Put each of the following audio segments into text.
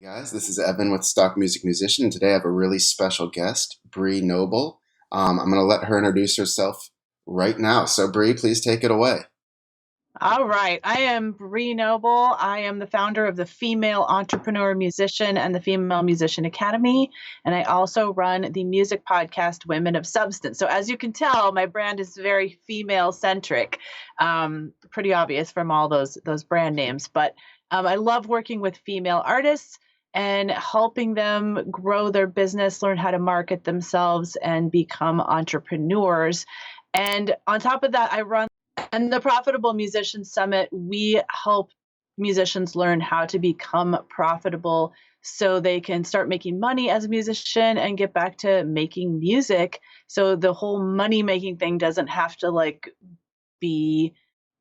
Guys, this is Evan with Stock Music Musician, and today I have a really special guest, Bree Noble. I'm going to let her introduce herself right now. So, Bree, please take it away. All right. I am Bree Noble. I am the founder of the Female Entrepreneur Musician and the Female Musician Academy. And I also run the music podcast Women of Substance. So, as you can tell, my brand is very female centric. Pretty obvious from all those brand names. But I love working with female artists and helping them grow their business, learn how to market themselves, and become entrepreneurs. And on top of that, I run and the Profitable Musician Summit. We help musicians learn how to become profitable so they can start making money as a musician and get back to making music. So the whole money making thing doesn't have to be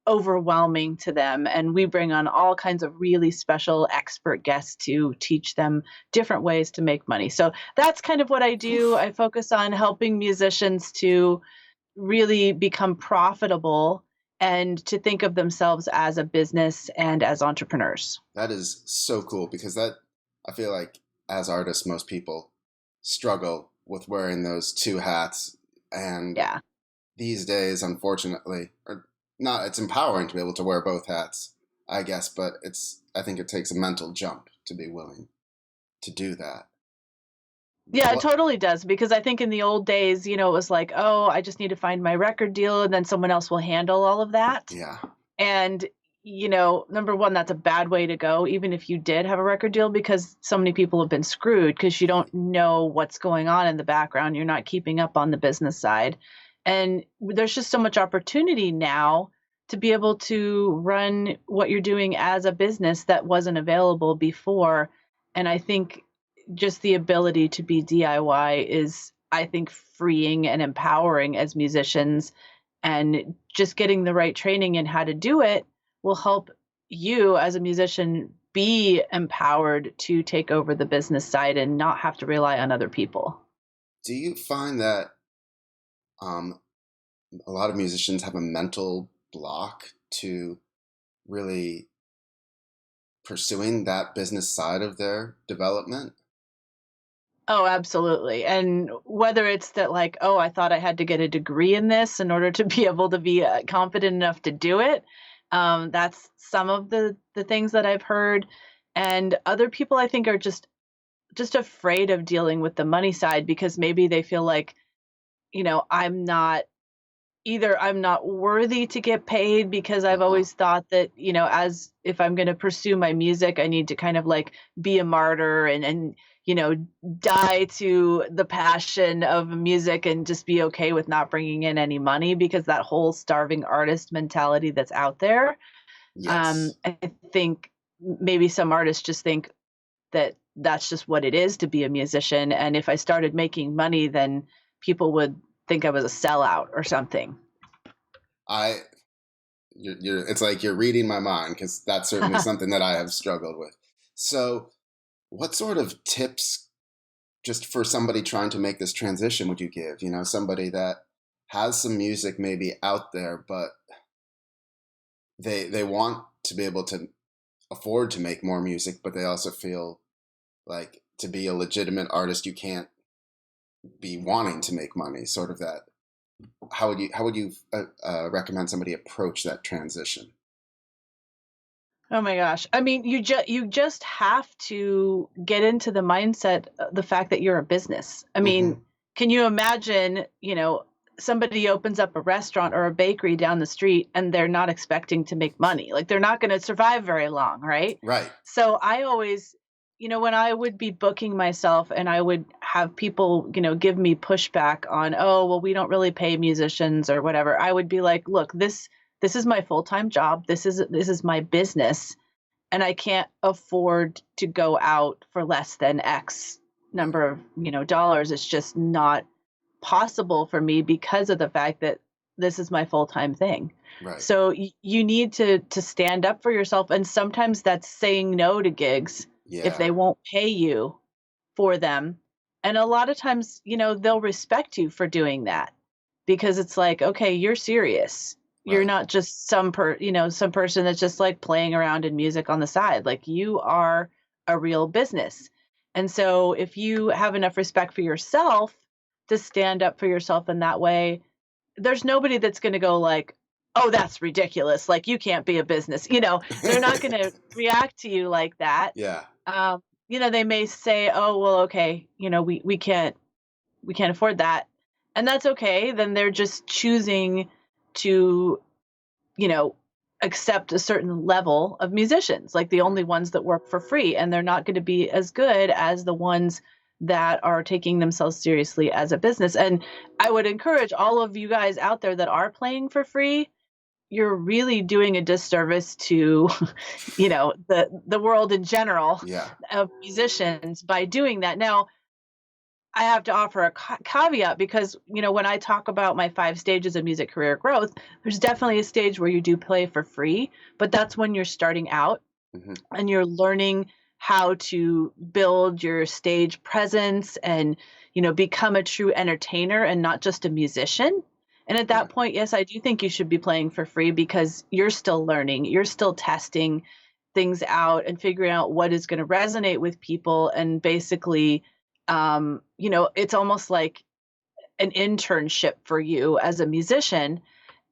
overwhelming to them. And we bring on all kinds of really special expert guests to teach them different ways to make money. So that's kind of what I do. I focus on helping musicians to really become profitable and to think of themselves as a business and as entrepreneurs. That is so cool because I feel like as artists, most people struggle with wearing those two hats. And Yeah. these days, unfortunately, or not, it's empowering to be able to wear both hats, I guess, but I think it takes a mental jump to be willing to do that. Yeah, it What? totally does. Because I think in the old days, it was like, oh, I just need to find my record deal and then someone else will handle all of that. Yeah. And, number one, that's a bad way to go, even if you did have a record deal, because so many people have been screwed because you don't know what's going on in the background. You're not keeping up on the business side. And there's just so much opportunity now to be able to run what you're doing as a business that wasn't available before. And I think just the ability to be DIY is, I think, freeing and empowering as musicians, and just getting the right training in how to do it will help you as a musician be empowered to take over the business side and not have to rely on other people. Do you find that um, a lot of musicians have a mental block to really pursuing that business side of their development? Oh, absolutely. And whether it's that, like, oh, I thought I had to get a degree in this in order to be able to be confident enough to do it. That's some of the things that I've heard. And other people, I think, are just afraid of dealing with the money side because maybe they feel like, I'm not, either I'm not worthy to get paid, because I've Uh-huh. always thought that, as if I'm going to pursue my music, I need to kind of like be a martyr and die to the passion of music and just be okay with not bringing in any money, because that whole starving artist mentality that's out there. Yes. I think maybe some artists just think that that's just what it is to be a musician. And if I started making money, then people would think I was a sellout or something. I it's like you're reading my mind because that's certainly something that I have struggled with. So, what sort of tips just for somebody trying to make this transition would you give? Somebody that has some music maybe out there, but they want to be able to afford to make more music, but they also feel like to be a legitimate artist, you can't be wanting to make money. Sort of that. How would you recommend somebody approach that transition? Oh my gosh. I mean, you just have to get into the mindset, the fact that you're a business. I Hmm. mean, can you imagine, somebody opens up a restaurant or a bakery down the street and they're not expecting to make money? Like, they're not going to survive very long, right? Right. So I always, when I would be booking myself and I would have people, give me pushback on, oh, well, we don't really pay musicians or whatever, I would be like, look, this is my full-time job. This is my business, and I can't afford to go out for less than X Yeah. number of, dollars. It's just not possible for me because of the fact that this is my full-time thing. Right. So you need to stand up for yourself, and sometimes that's saying no to gigs if Yeah. they won't pay you for them. And a lot of times, they'll respect you for doing that, because it's like, okay, you're serious. You're Right. not just some person that's just like playing around in music on the side. Like, you are a real business. And so if you have enough respect for yourself to stand up for yourself in that way, there's nobody that's going to go like, "Oh, that's ridiculous. Like you can't be a business." They're not going to react to you like that. Yeah. Um, they may say, "Oh, well, okay, we can't afford that." And that's okay. Then they're just choosing to, you know, accept a certain level of musicians, like the Right. only ones that work for free, and they're not going to be as good as the ones that are taking themselves seriously as a business. And I would encourage all of you guys out there that are playing for free, you're really doing a disservice to, the world in general Yeah. of musicians by doing that. Now, I have to offer a caveat because, when I talk about my 5 stages of music career growth, there's definitely a stage where you do play for free, but that's when you're starting out Hmm. and you're learning how to build your stage presence and, become a true entertainer and not just a musician. And at that Right. point, yes, I do think you should be playing for free because you're still learning, you're still testing things out and figuring out what is going to resonate with people. And basically, it's almost like an internship for you as a musician.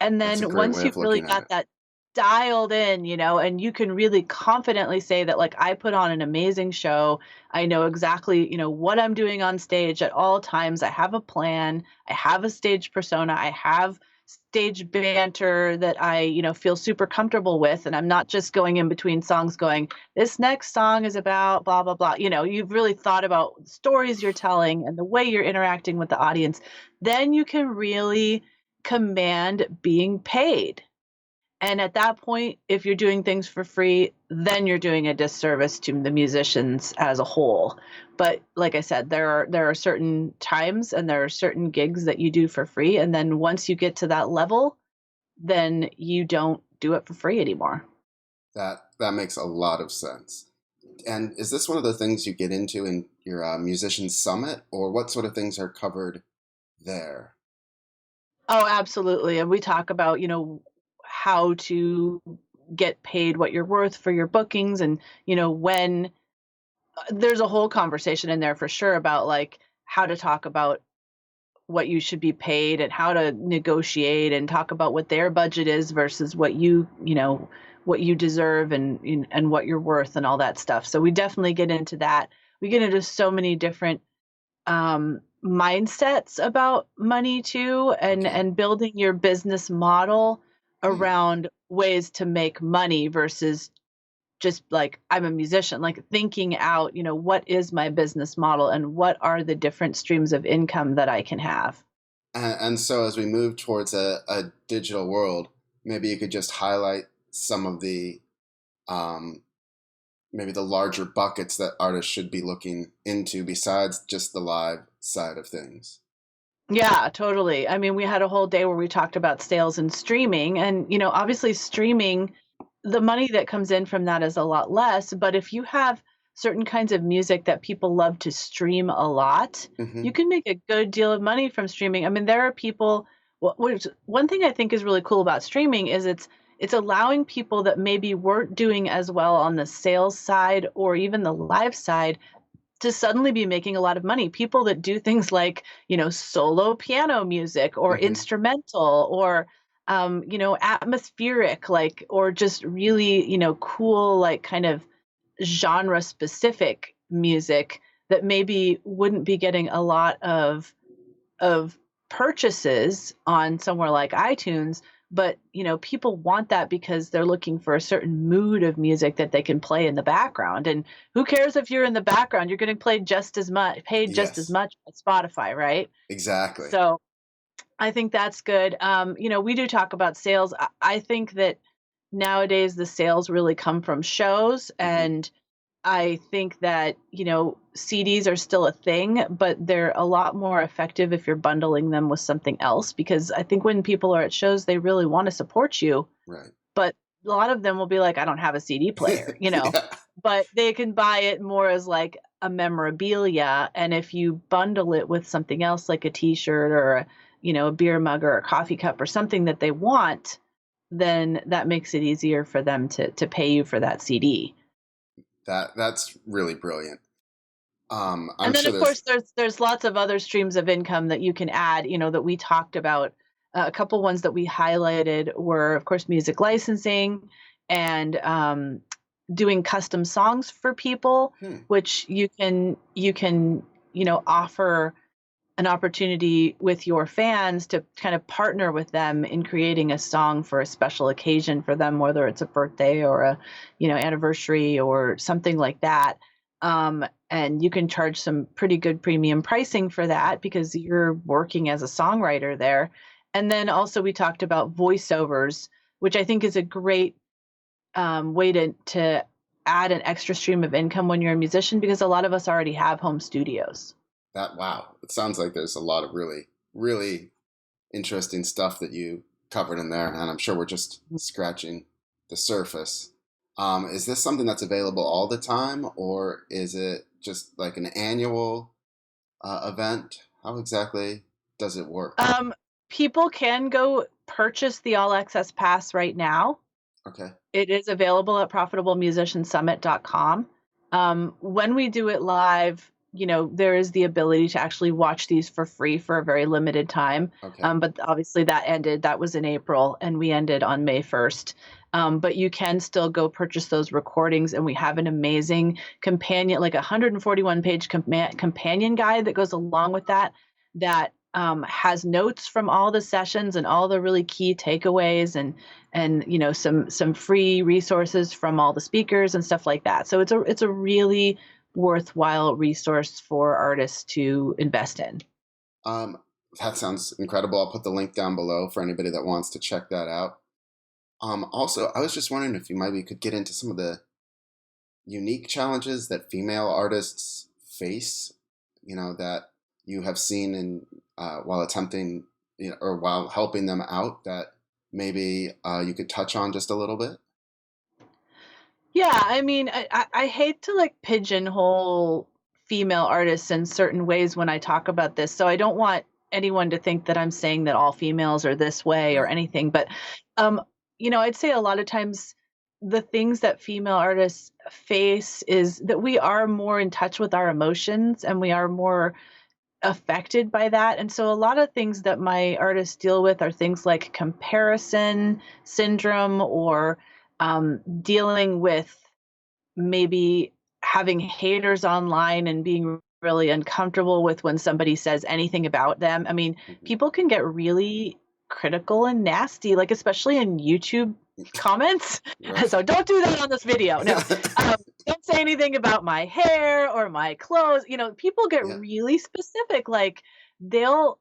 And That's a then great once way you've of really looking at got it. that dialed in, and you can really confidently say that, like, I put on an amazing show. I know exactly, what I'm doing on stage at all times. I have a plan. I have a stage persona. I have stage banter that I, feel super comfortable with. And I'm not just going in between songs going, this next song is about blah, blah, blah. You've really thought about the stories you're telling and the way you're interacting with the audience. Then you can really command being paid. And at that point, if you're doing things for free, then you're doing a disservice to the musicians as a whole. But like I said, there are certain times and there are certain gigs that you do for free. And then once you get to that level, then you don't do it for free anymore. That makes a lot of sense. And is this one of the things you get into in your musician summit, or what sort of things are covered there? Oh, absolutely. And we talk about, how to get paid what you're worth for your bookings and, when there's a whole conversation in there for sure about like how to talk about what you should be paid and how to negotiate and talk about what their budget is versus what you deserve and what you're worth and all that stuff. So we definitely get into that. We get into so many different mindsets about money too, and Okay. building your business model Hmm. around ways to make money versus just like I'm a musician, like thinking out, what is my business model and what are the different streams of income that I can have. And so as we move towards a digital world, maybe you could just highlight some of the um, maybe the larger buckets that artists should be looking into besides just the live side of things. Yeah, totally. I mean, we had a whole day where we talked about sales and streaming, and obviously streaming, the money that comes in from that is a lot less, but if you have certain kinds of music that people love to stream a lot, Hmm. you can make a good deal of money from streaming. I mean, there are people, which one thing I think is really cool about streaming is it's allowing people that maybe weren't doing as well on the sales side or even the live side to suddenly be making a lot of money. People that do things like, solo piano music or Hmm. instrumental or, atmospheric, like, or just really, cool, like kind of genre specific music that maybe wouldn't be getting a lot of purchases on somewhere like iTunes, but people want that because they're looking for a certain mood of music that they can play in the background. And who cares if you're in the background, you're getting played just as much, paid just as Yes, much at Spotify, right? exactly. So I think that's good. We do talk about sales. I think that nowadays the sales really come from shows, Hmm. and I think that, CDs are still a thing, but they're a lot more effective if you're bundling them with something else because I think when people are at shows, they really want to support you, Right. but a lot of them will be like, I don't have a CD player, Yeah. but they can buy it more as like a memorabilia. And if you bundle it with something else like a t-shirt or a beer mug or a coffee cup or something that they want, then that makes it easier for them to pay you for that CD. That's really brilliant. I'm And then sure of course there's. there's lots of other streams of income that you can add, that we talked about. A couple ones that we highlighted were, of course, music licensing and doing custom songs for people, Hmm, which you can offer an opportunity with your fans to kind of partner with them in creating a song for a special occasion for them, whether it's a birthday or a anniversary or something like that. And you can charge some pretty good premium pricing for that because you're working as a songwriter there. And then also we talked about voiceovers, which I think is a great way to add an extra stream of income when you're a musician, because a lot of us already have home studios. that wow. It sounds like there's a lot of really, really interesting stuff that you covered in there, and I'm sure we're just scratching the surface. Is this something that's available all the time, or is it just like an annual event? How exactly does it work? Um, People can go purchase the All Access Pass right now. Okay. It is available at profitablemusiciansummit.com. When we do it live, there is the ability to actually watch these for free for a very limited time. Okay. But obviously that ended. That was in April, and we ended on May 1st. But you can still go purchase those recordings, and we have an amazing companion, like a 141-page companion guide that goes along with that. That has notes from all the sessions and all the really key takeaways, and some free resources from all the speakers and stuff like that. So it's a really worthwhile resource for artists to invest in. Um, that sounds incredible. I'll put the link down below for anybody that wants to check that out. Also, I was just wondering if you maybe could get into some of the unique challenges that female artists face, that you have seen in while attempting, or while helping them out, that maybe you could touch on just a little bit. Yeah, I mean, I hate to like pigeonhole female artists in certain ways when I talk about this. So I don't want anyone to think that I'm saying that all females are this way or Right. anything. But um, I'd say a lot of times the things that female artists face is that we are more in touch with our emotions, and we are more affected by that. And so a lot of things that my artists deal with are things like comparison syndrome, or dealing with maybe having haters online and being really uncomfortable with when somebody says anything about them. I mean, Mhm. people can get really critical and nasty, like especially in YouTube comments. Right. So don't do that on this video. No, don't say anything about my hair or my clothes. People get Yeah. really specific. Like they'll,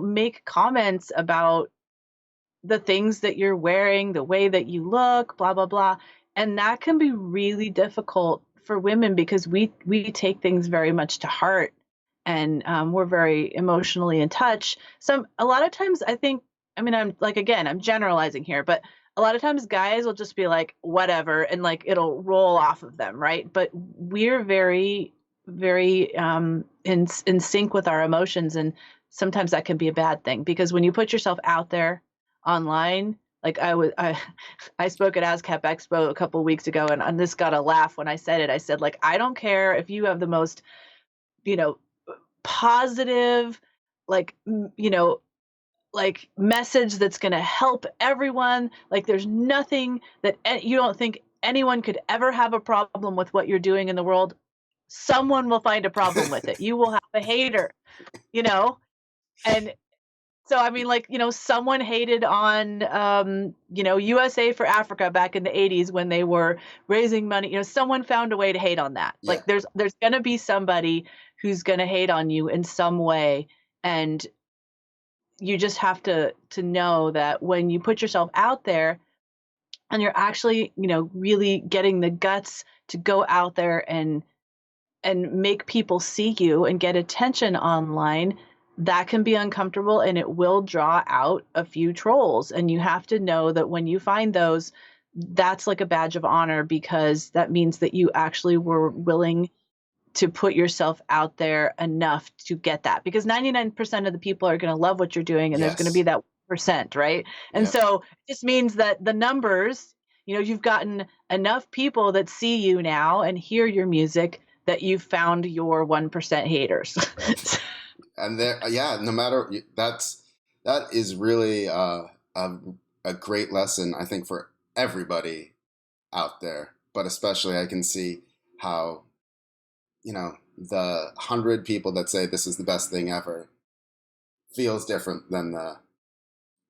make comments about the things that you're wearing, the way that you look, blah blah blah. And that can be really difficult for women because we take things very much to heart, and we're very emotionally in touch. A lot of times I think, I mean, I'm like, again, I'm generalizing here, but a lot of times guys will just be like whatever, and like it'll roll off of them, right? But we're very very in sync with our emotions, and sometimes that can be a bad thing because when you put yourself out there online. Like I spoke at ASCAP Expo a couple weeks ago, and this got a laugh when I said it. I said, like, I don't care if you have the most, you know, positive, like, like message that's going to help everyone. Like, there's nothing that you don't think anyone could ever have a problem with what you're doing in the world. Someone will find a problem with it. You will have a hater, you know, and so I mean, like, someone hated on USA for Africa back in the 80s when they were raising money. Someone found a way to hate on that. Yeah. Like there's going to be somebody who's going to hate on you in some way, and you just have to know that when you put yourself out there and you're actually, really getting the guts to go out there and make people see you and get attention online, that can be uncomfortable, and it will draw out a few trolls. And you have to know that when you find those, that's like a badge of honor, because that means that you actually were willing to put yourself out there enough to get that, because 99% of the people are going to love what you're doing, and there's going to be Yes. that percent, right? And Yep. so it just means that the numbers, you've gotten enough people that see you now and hear your music that you've found your 1% haters. And there, yeah, no matter that is really a a great lesson, I think, for everybody out there. But especially, I can see how the 100 people that say this is the best thing ever feels different than the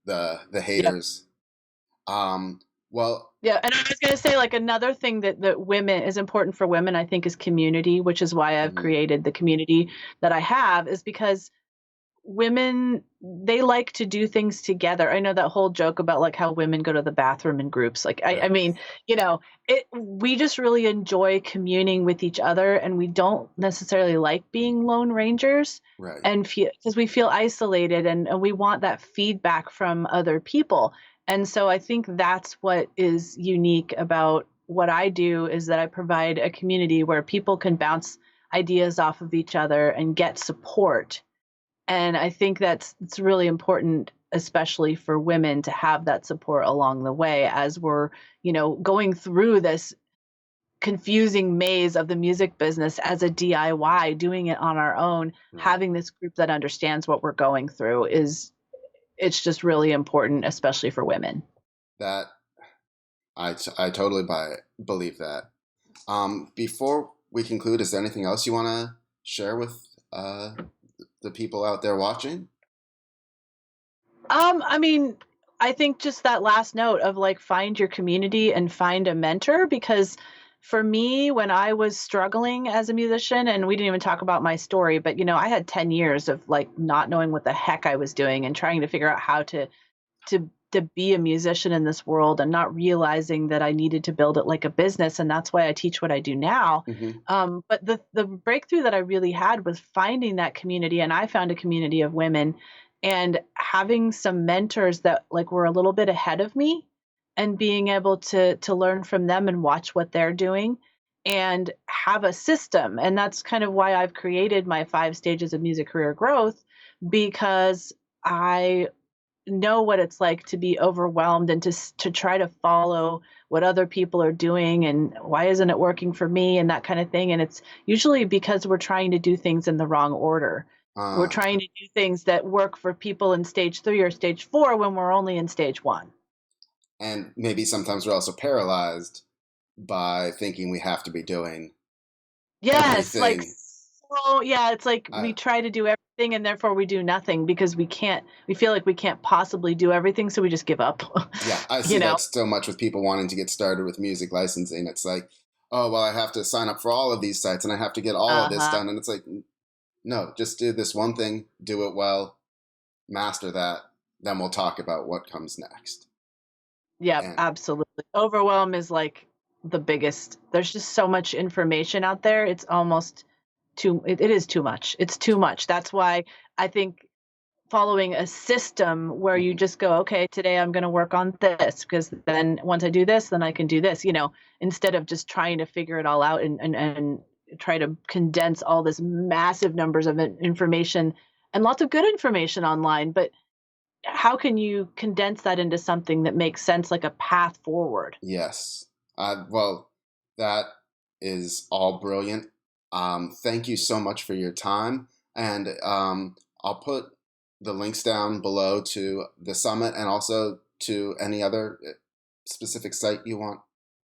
Yeah. haters. Well, Yeah, and I was gonna say, like, another thing that women is important for women, I think, is community, which is why I've mhm, created the community that I have, is because women, they like to do things together. I know that whole joke about, like, how women go to the bathroom in groups. Like, I right, mean, we just really enjoy communing with each other, and we don't necessarily like being lone rangers right. and feel because we feel isolated, and we want that feedback from other people. And so I think that's what is unique about what I do, is that I provide a community where people can bounce ideas off of each other and get support. And I think that's it's really important, especially for women, to have that support along the way as we're, going through this confusing maze of the music business as a DIY, doing it on our own. Right. Having this group that understands what we're going through is it's just really important, especially for women. That I totally believe that. Before we conclude, is there anything else you want to share with the people out there watching? I mean, I think just that last note of, like, find your community and find a mentor, because for me, when I was struggling as a musician, and we didn't even talk about my story, but I had 10 years of, like, not knowing what the heck I was doing and trying to figure out how to be a musician in this world, and not realizing that I needed to build it like a business, and that's why I teach what I do now. Hmm. But the breakthrough that I really had was finding that community, and I found a community of women and having some mentors that, like, were a little bit ahead of me, and being able to learn from them and watch what they're doing and have a system. And that's kind of why I've created my 5 stages of music career growth, because I know what it's like to be overwhelmed and to try to follow what other people are doing, and why isn't it working for me, and that kind of thing. And it's usually because we're trying to do things in the wrong order. We're Uh, trying to do things that work for people in stage 3 or stage 4 when we're only in stage 1. and maybe sometimes we're also paralyzed by thinking we have to be doing Yes, like, everything. so yeah, it's like Uh, we try to do everything and therefore we do nothing, because we feel like we can't possibly do everything, so we just give up. yeah, I you see know? that so much with people wanting to get started with music licensing. It's like, oh, well, I have to sign up for all of these sites and I have to get all of this Uh-huh. done. And it's like, no, just do this one thing, do it well, master that, then we'll talk about what comes next. Yeah, And absolutely. Overwhelm is like the biggest. There's just so much information out there. It's almost it is too much. It's too much. That's why I think following a system where you mhm, just go, okay, today I'm going to work on this, because then once I do this, then I can do this, instead of just trying to figure it all out, and try to condense all this massive numbers of information, and lots of good information online. But how can you condense that into something that makes sense, like a path forward? yes. Well, that is all brilliant. Thank you so much for your time. And I'll put the links down below to the summit and also to any other specific site you want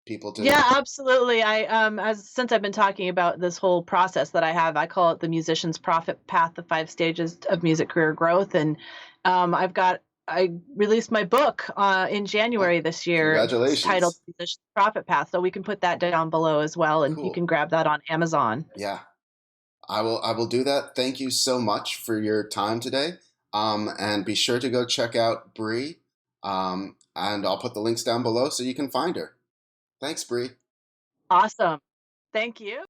people to. Yeah, absolutely. I as since I've been talking about this whole process that I have, I call it the musician's profit path, the 5 stages of music career growth. And I released my book in Oh, January this year. It's titled congratulations. Musician's Profit Path. So we can put that down below as well, and you Cool. can grab that on Amazon. Yeah, I will do that. Thank you so much for your time today. And be sure to go check out Bree. And I'll put the links down below so you can find her. Thanks, Bree. Awesome. Thank you.